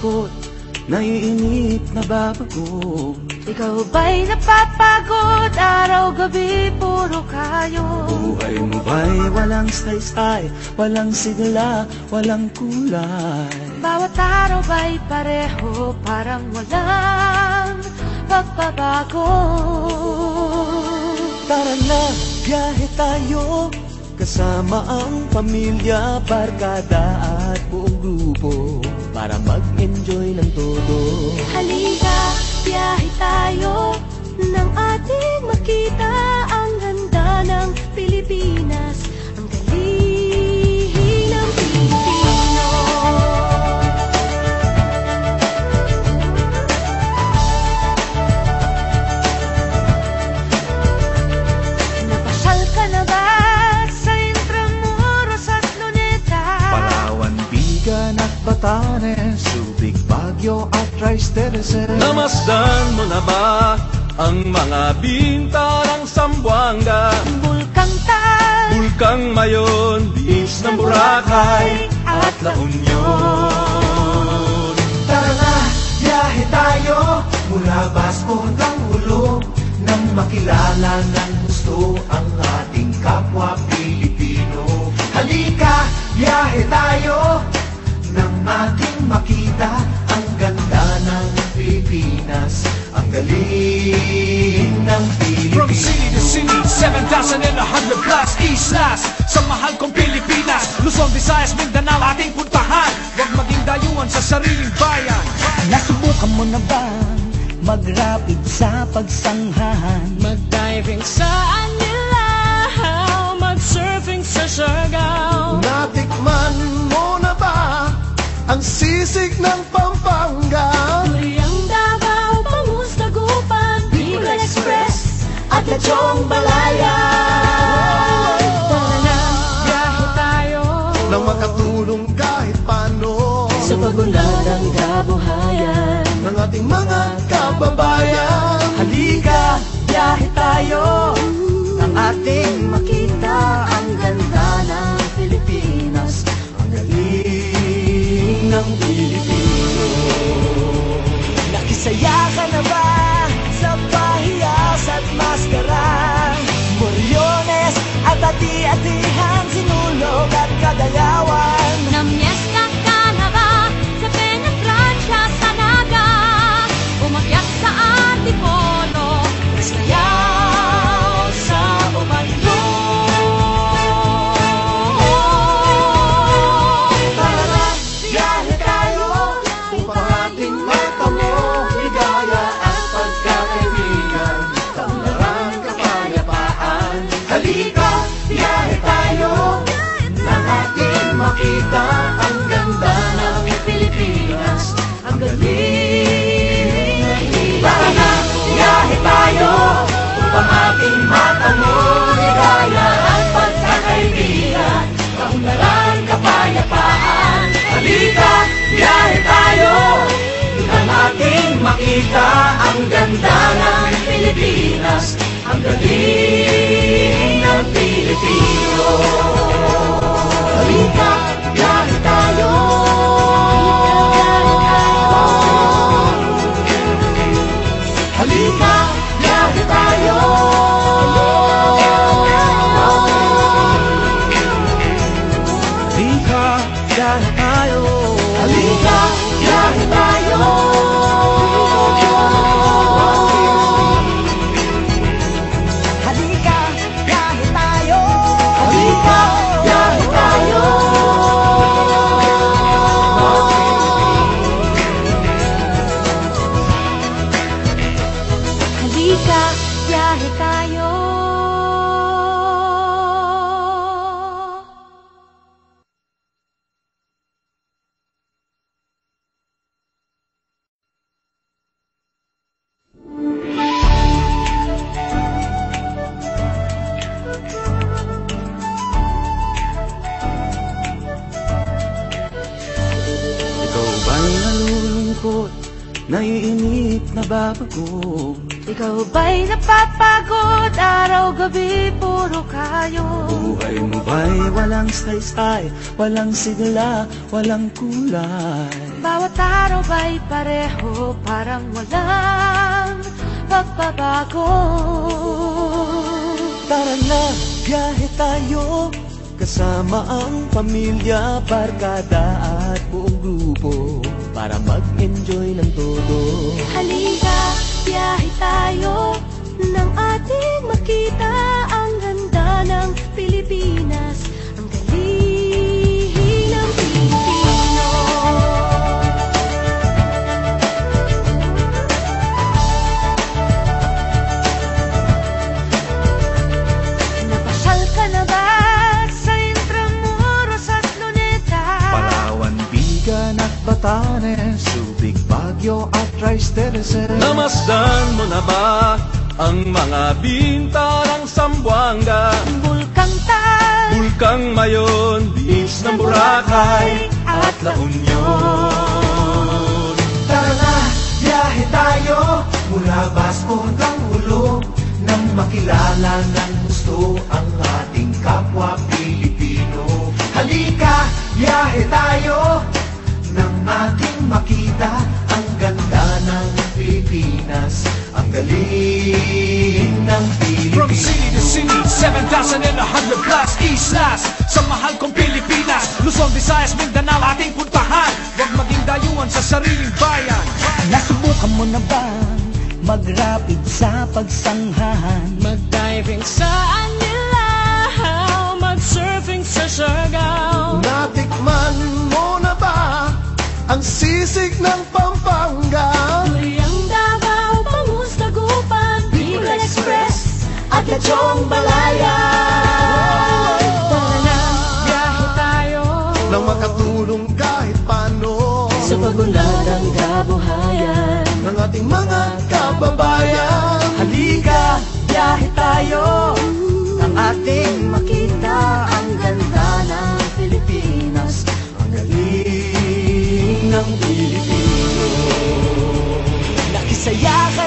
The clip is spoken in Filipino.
nalulungkot, naiinip, nababago. Ikaw ba'y napapagod, araw-gabi puro kayo? Buhay mo ba'y walang saysay, walang sigla, walang kulay? Bawat araw ba'y pareho, parang walang pagbabago? Tara na, biyahe tayo, kasama ang pamilya, barkada at buong grupo, para mag-enjoy ng todo. Halika, biyahe tayo, nang ating makita ang ganda ng Pilipinas, ang galing ng Pilipino. Napasyal ka na ba sa Intramuros at Luneta? Palawan, Bigan at Batanes, Subic, Baguio at Rice Terraces. Namasdan mo na ba ang mga binta ng Zamboanga, Bulkang Tal, Bulkang Mayon, Beach ng Boracay at La Union? Tara na, biyahe tayo, mula Basco hanggang Ulo, nang makilala ng gusto ang ating kapwa Pilipino. Halika, biyahe tayo, nang ating makita ang ganda ng Pilipinas, ang galing ng Pilipinas. From city to city, 7,100 plus islas, sa mahal kong Pilipinas, Luzon, Visayas, Mindanao ating puntahan. Huwag maging dayuhan sa sariling bayan. Nasubukan mo na ba mag-rapid sa pagsanghahan? mag-diving sa Anilaw, mag-surfing sa Siargao. Natikman mo na ba ang sisig ng Pampanga? Duriang Davao, Bangus, Dagupan, Bicol Express at Lechong Balaya. Tara na, biyahe tayo, Nang makatulong kahit paano sa pagunlad ng kabuhayan ng ating mga kababayan. Halika, biyahe tayo, nang ating makita ang ganda ng Pilipinas, ang galing ng Pilipino. Nakisaya ka na ba sa pahiyas at maskara? Moriones at ati-atihan, sinulog at kadayawan. Namiesta ka na ba sa Peña Francia, sa Naga? Umakyat sa Antipolo, Sayaw sa Ubando. Tara na, biyahe tayo, Upang ating matamo ligaya at pagkakaibigan, kaunlaran, kapayapaan. halika, biyahe tayo, nang ating makita ang ganda ng Pilipinas, ang galing ng Pilipinas. Tara na, biyahe tayo, upang ating matamo ligaya at pagkakaibigan, kaunlaran, kapayapaan. Halika, biyahe tayo, nang ating makita ang ganda ng Pilipinas, ang galing ng Pilipino. Halika, biyahe tayo. Halika, biyahe tayo. Halika, biyahe tayo. Halika, biyahe tayo. Halika, biyahe tayo. Halika, biyahe tayo. Halika, biyahe tayo. Ikaw ba'y nalulungkot, naiinip na babago. Ikaw ba'y napapagod? Araw-gabi puro kayo. Buhay mo ba'y walang saysay, walang sigla, walang kulay? Bawat araw ba'y pareho, parang walang pagbabago. Tara na, biyahe tayo, kasama ang pamilya, barkada at buong grupo, para mag-enjoy ng todo. Halika, biyahe tayo, nang ating makita ang ganda ng Pilipinas, ang galing ng Pilipino. Napasyal ka na ba sa Intramuros at Luneta? Palawan, Bigan at Batanes, Subic, Baguio at Rice Terraces. Namasdan mo na ba ang mga binta ng Zamboanga, Bulkang Tal, Bulkang Mayon, Beach ng Boracay at La Union? Tara na, biyahe tayo, mula Basco hanggang Ulo, nang makilala ng gusto ang ating kapwa Pilipino. Halika, biyahe tayo, nang ating makita ang ganda ng Pilipinas, ang galing ng Pilipinas. From city to city, 7,100 plus islas, sa mahal kong Pilipinas, Luzon, Visayas, Mindanao ating puntahan. Huwag maging dayuhan sa sariling bayan. Nasubukan mo na ba mag-rapid sa pagsanghahan? Mag-diving sa Anilaw, mag-surfing sa Siargao. Natikman mo na ba ang sisig ng Pampanga? Tuyang Davao, Bangus, Dagupan, Bicol Express at Lechong Balaya. Tara na, biyahe tayo Nang makatulong kahit paano Sa pagunlad ng kabuhayan, ng ating mga kababayan. halika, biyahe tayo, nang ating makita ang ganda ng Pilipinas, Ang galing ng Pilipino. nakisaya ka